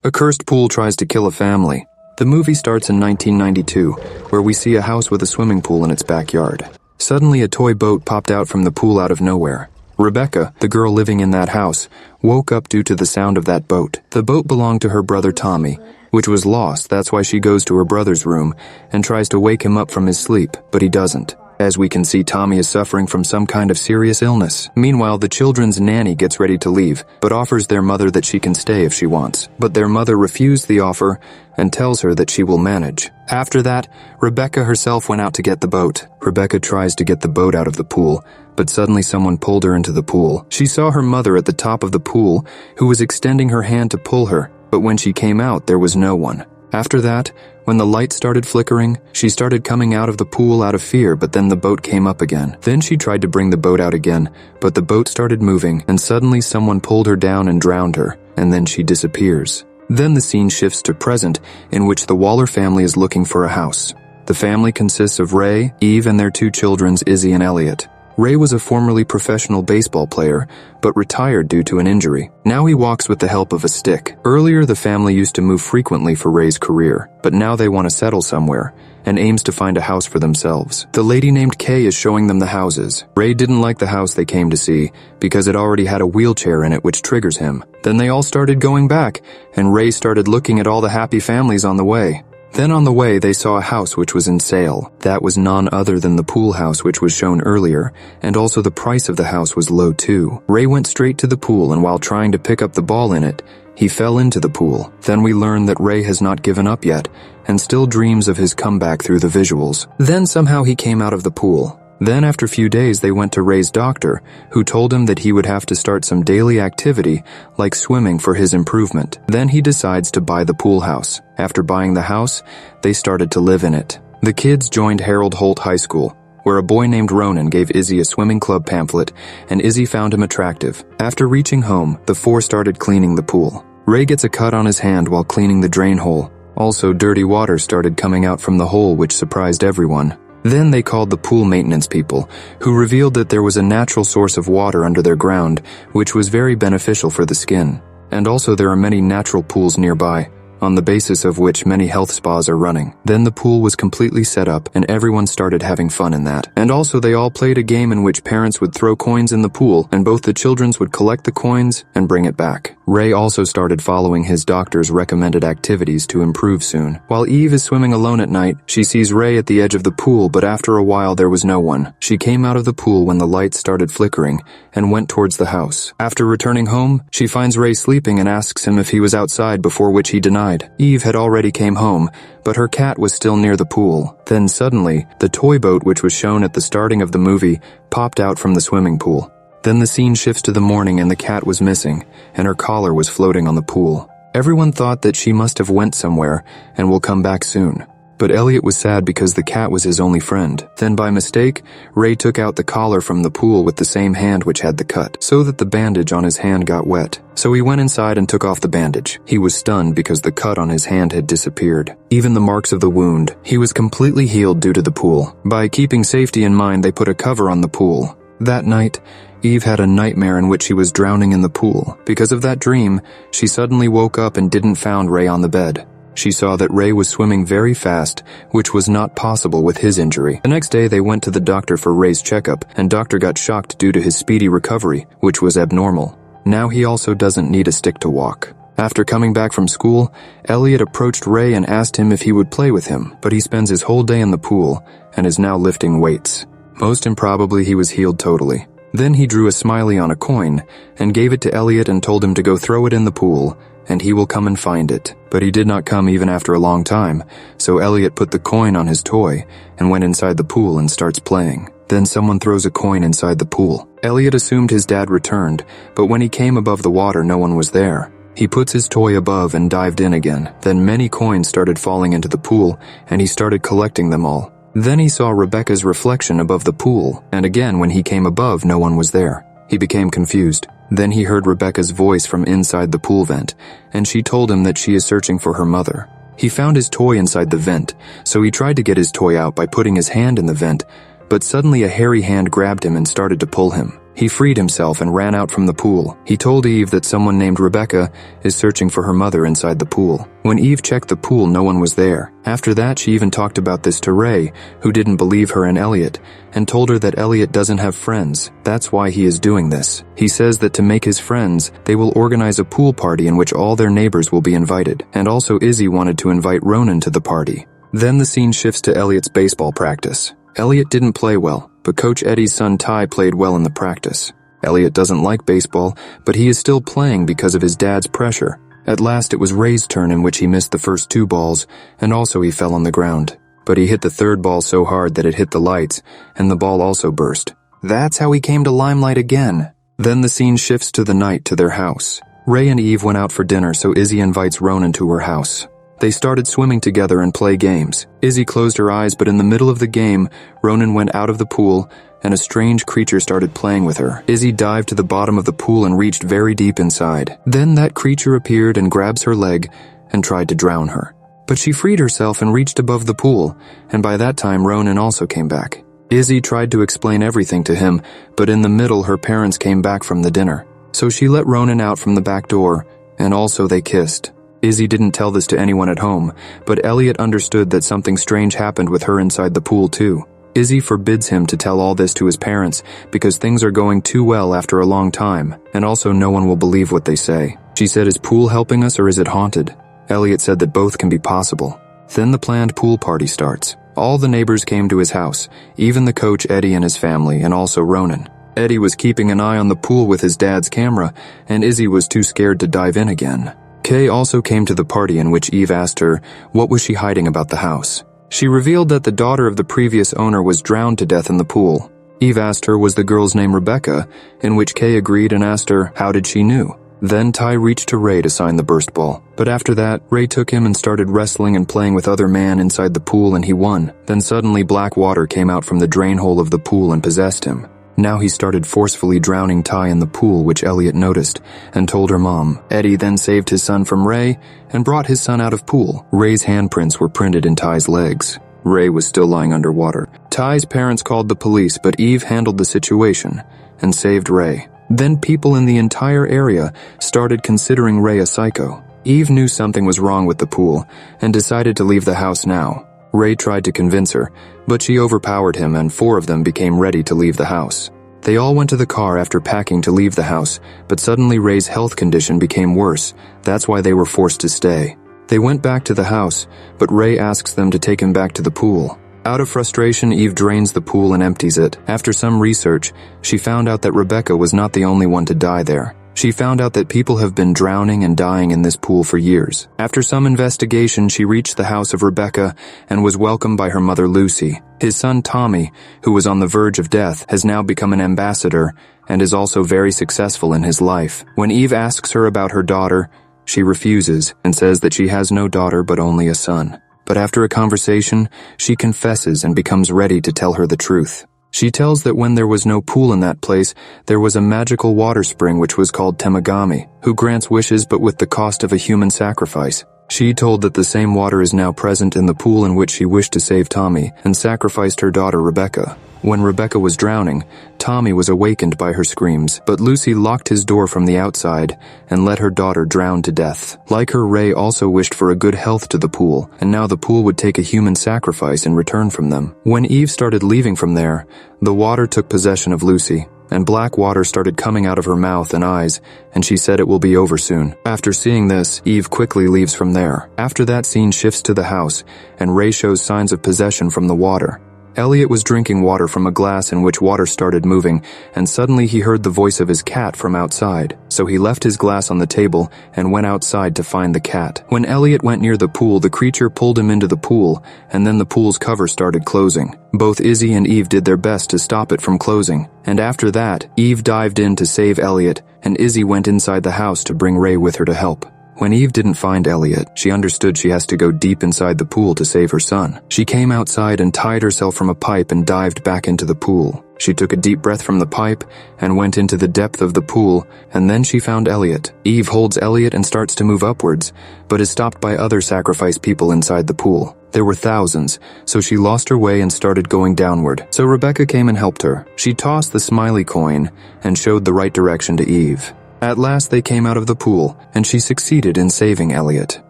A cursed pool tries to kill a family. The movie starts in 1992, where we see a house with a swimming pool in its backyard. Suddenly, a toy boat popped out from the pool out of nowhere. Rebecca, the girl living in that house, woke up due to the sound of that boat. The boat belonged to her brother Tommy, which was lost. That's why she goes to her brother's room and tries to wake him up from his sleep, but he doesn't. As we can see, Tommy is suffering from some kind of serious illness. Meanwhile, the children's nanny gets ready to leave, but offers their mother that she can stay if she wants. But their mother refused the offer and tells her that she will manage. After that, Rebecca herself went out to get the boat. Rebecca tries to get the boat out of the pool, but suddenly someone pulled her into the pool. She saw her mother at the top of the pool, who was extending her hand to pull her, but when she came out, there was no one. After that, when the light started flickering, she started coming out of the pool out of fear, but then the boat came up again. Then she tried to bring the boat out again, but the boat started moving, and suddenly someone pulled her down and drowned her, and then she disappears. Then the scene shifts to present, in which the Waller family is looking for a house. The family consists of Ray, Eve, and their two children, Izzy and Elliot. Ray was a formerly professional baseball player, but retired due to an injury. Now he walks with the help of a stick. Earlier, the family used to move frequently for Ray's career, but now they want to settle somewhere, and aims to find a house for themselves. The lady named Kay is showing them the houses. Ray didn't like the house they came to see, because it already had a wheelchair in it, which triggers him. Then they all started going back, and Ray started looking at all the happy families on the way. Then on the way, they saw a house which was in sale. That was none other than the pool house which was shown earlier, and also the price of the house was low too. Ray went straight to the pool, and while trying to pick up the ball in it, he fell into the pool. Then we learn that Ray has not given up yet, and still dreams of his comeback through the visuals. Then somehow he came out of the pool. Then after a few days they went to Ray's doctor, who told him that he would have to start some daily activity, like swimming, for his improvement. Then he decides to buy the pool house. After buying the house, they started to live in it. The kids joined Harold Holt High School, where a boy named Ronan gave Izzy a swimming club pamphlet, and Izzy found him attractive. After reaching home, the four started cleaning the pool. Ray gets a cut on his hand while cleaning the drain hole. Also, dirty water started coming out from the hole, which surprised everyone. Then they called the pool maintenance people, who revealed that there was a natural source of water under their ground, which was very beneficial for the skin. And also there are many natural pools nearby, on the basis of which many health spas are running. Then the pool was completely set up, and everyone started having fun in that. And also they all played a game in which parents would throw coins in the pool, and both the children would collect the coins and bring it back. Ray also started following his doctor's recommended activities to improve soon. While Eve is swimming alone at night, she sees Ray at the edge of the pool, but after a while there was no one. She came out of the pool when the lights started flickering, and went towards the house. After returning home, she finds Ray sleeping and asks him if he was outside, before which he denied. Eve had already came home, but her cat was still near the pool. Then suddenly, the toy boat which was shown at the starting of the movie popped out from the swimming pool. Then the scene shifts to the morning, and the cat was missing, and her collar was floating on the pool. Everyone thought that she must have went somewhere and will come back soon. But Elliot was sad because the cat was his only friend. Then by mistake, Ray took out the collar from the pool with the same hand which had the cut, so that the bandage on his hand got wet. So he went inside and took off the bandage. He was stunned because the cut on his hand had disappeared. Even the marks of the wound. He was completely healed due to the pool. By keeping safety in mind, they put a cover on the pool. That night, Eve had a nightmare in which she was drowning in the pool. Because of that dream, she suddenly woke up and didn't find Ray on the bed. She saw that Ray was swimming very fast, which was not possible with his injury. The next day they went to the doctor for Ray's checkup, and doctor got shocked due to his speedy recovery, which was abnormal. Now he also doesn't need a stick to walk. After coming back from school, Elliot approached Ray and asked him if he would play with him, but he spends his whole day in the pool, and is now lifting weights. Most improbably he was healed totally. Then he drew a smiley on a coin, and gave it to Elliot and told him to go throw it in the pool, and he will come and find it. But he did not come even after a long time, so Elliot put the coin on his toy, and went inside the pool and starts playing. Then someone throws a coin inside the pool. Elliot assumed his dad returned, but when he came above the water no one was there. He puts his toy above and dived in again. Then many coins started falling into the pool, and he started collecting them all. Then he saw Rebecca's reflection above the pool, and again when he came above no one was there. He became confused. Then he heard Rebecca's voice from inside the pool vent, and she told him that she is searching for her mother. He found his toy inside the vent, so he tried to get his toy out by putting his hand in the vent, but suddenly a hairy hand grabbed him and started to pull him. He freed himself and ran out from the pool. He told Eve that someone named Rebecca is searching for her mother inside the pool. When Eve checked the pool, no one was there. After that, she even talked about this to Ray, who didn't believe her and Elliot, and told her that Elliot doesn't have friends. That's why he is doing this. He says that to make his friends, they will organize a pool party in which all their neighbors will be invited. And also Izzy wanted to invite Ronan to the party. Then the scene shifts to Elliot's baseball practice. Elliot didn't play well, but Coach Eddie's son Ty played well in the practice. Elliot doesn't like baseball, but he is still playing because of his dad's pressure. At last it was Ray's turn, in which he missed the first 2 balls, and also he fell on the ground. But he hit the 3rd ball so hard that it hit the lights, and the ball also burst. That's how he came to limelight again. Then the scene shifts to the night to their house. Ray and Eve went out for dinner, so Izzy invites Ronan to her house. They started swimming together and play games. Izzy closed her eyes, but in the middle of the game, Ronan went out of the pool, and a strange creature started playing with her. Izzy dived to the bottom of the pool and reached very deep inside. Then that creature appeared and grabs her leg and tried to drown her. But she freed herself and reached above the pool, and by that time Ronan also came back. Izzy tried to explain everything to him, but in the middle her parents came back from the dinner. So she let Ronan out from the back door, and also they kissed. Izzy didn't tell this to anyone at home, but Elliot understood that something strange happened with her inside the pool too. Izzy forbids him to tell all this to his parents because things are going too well after a long time, and also no one will believe what they say. She said, "Is pool helping us or is it haunted?" Elliot said that both can be possible. Then the planned pool party starts. All the neighbors came to his house, even the coach Eddie and his family, and also Ronan. Eddie was keeping an eye on the pool with his dad's camera, and Izzy was too scared to dive in again. Kay also came to the party, in which Eve asked her what was she hiding about the house. She revealed that the daughter of the previous owner was drowned to death in the pool. Eve asked her was the girl's name Rebecca, in which Kay agreed and asked her how did she knew. Then Ty reached to Ray to sign the burst ball. But after that, Ray took him and started wrestling and playing with other man inside the pool, and he won. Then suddenly black water came out from the drain hole of the pool and possessed him. Now he started forcefully drowning Ty in the pool, which Elliot noticed and told her mom. Eddie then saved his son from Ray and brought his son out of pool. Ray's handprints were printed in Ty's legs. Ray was still lying underwater. Ty's parents called the police, but Eve handled the situation and saved Ray. Then people in the entire area started considering Ray a psycho. Eve knew something was wrong with the pool and decided to leave the house now. Ray tried to convince her, but she overpowered him, and 4 of them became ready to leave the house. They all went to the car after packing to leave the house, but suddenly Ray's health condition became worse. That's why they were forced to stay. They went back to the house, but Ray asks them to take him back to the pool. Out of frustration, Eve drains the pool and empties it. After some research, she found out that Rebecca was not the only one to die there. She found out that people have been drowning and dying in this pool for years. After some investigation, she reached the house of Rebecca and was welcomed by her mother Lucy. His son Tommy, who was on the verge of death, has now become an ambassador and is also very successful in his life. When Eve asks her about her daughter, she refuses and says that she has no daughter but only a son. But after a conversation, she confesses and becomes ready to tell her the truth. She tells that when there was no pool in that place, there was a magical water spring which was called Temagami, who grants wishes but with the cost of a human sacrifice. She told that the same water is now present in the pool in which she wished to save Tommy and sacrificed her daughter Rebecca. When Rebecca was drowning, Tommy was awakened by her screams, but Lucy locked his door from the outside and let her daughter drown to death. Like her, Ray also wished for a good health to the pool, and now the pool would take a human sacrifice in return from them. When Eve started leaving from there, the water took possession of Lucy, and black water started coming out of her mouth and eyes, and she said it will be over soon. After seeing this, Eve quickly leaves from there. After that, scene shifts to the house, and Ray shows signs of possession from the water. Elliot was drinking water from a glass in which water started moving, and suddenly he heard the voice of his cat from outside. So he left his glass on the table and went outside to find the cat. When Elliot went near the pool, the creature pulled him into the pool, and then the pool's cover started closing. Both Izzy and Eve did their best to stop it from closing, and after that, Eve dived in to save Elliot, and Izzy went inside the house to bring Ray with her to help. When Eve didn't find Elliot, she understood she has to go deep inside the pool to save her son. She came outside and tied herself from a pipe and dived back into the pool. She took a deep breath from the pipe and went into the depth of the pool, and then she found Elliot. Eve holds Elliot and starts to move upwards, but is stopped by other sacrifice people inside the pool. There were thousands, so she lost her way and started going downward. So Rebecca came and helped her. She tossed the smiley coin and showed the right direction to Eve. At last they came out of the pool, and she succeeded in saving Elliot.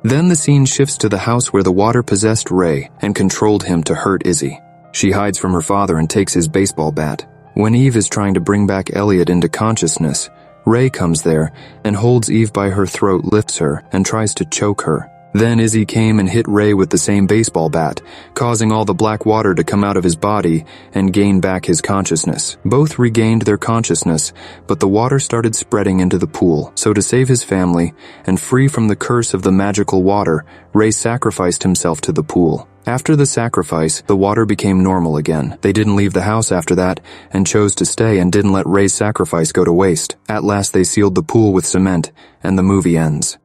Then the scene shifts to the house where the water possessed Ray and controlled him to hurt Izzy. She hides from her father and takes his baseball bat. When Eve is trying to bring back Elliot into consciousness, Ray comes there and holds Eve by her throat, lifts her, and tries to choke her. Then Izzy came and hit Ray with the same baseball bat, causing all the black water to come out of his body and gain back his consciousness. Both regained their consciousness, but the water started spreading into the pool. So to save his family and free from the curse of the magical water, Ray sacrificed himself to the pool. After the sacrifice, the water became normal again. They didn't leave the house after that and chose to stay and didn't let Ray's sacrifice go to waste. At last they sealed the pool with cement, and the movie ends.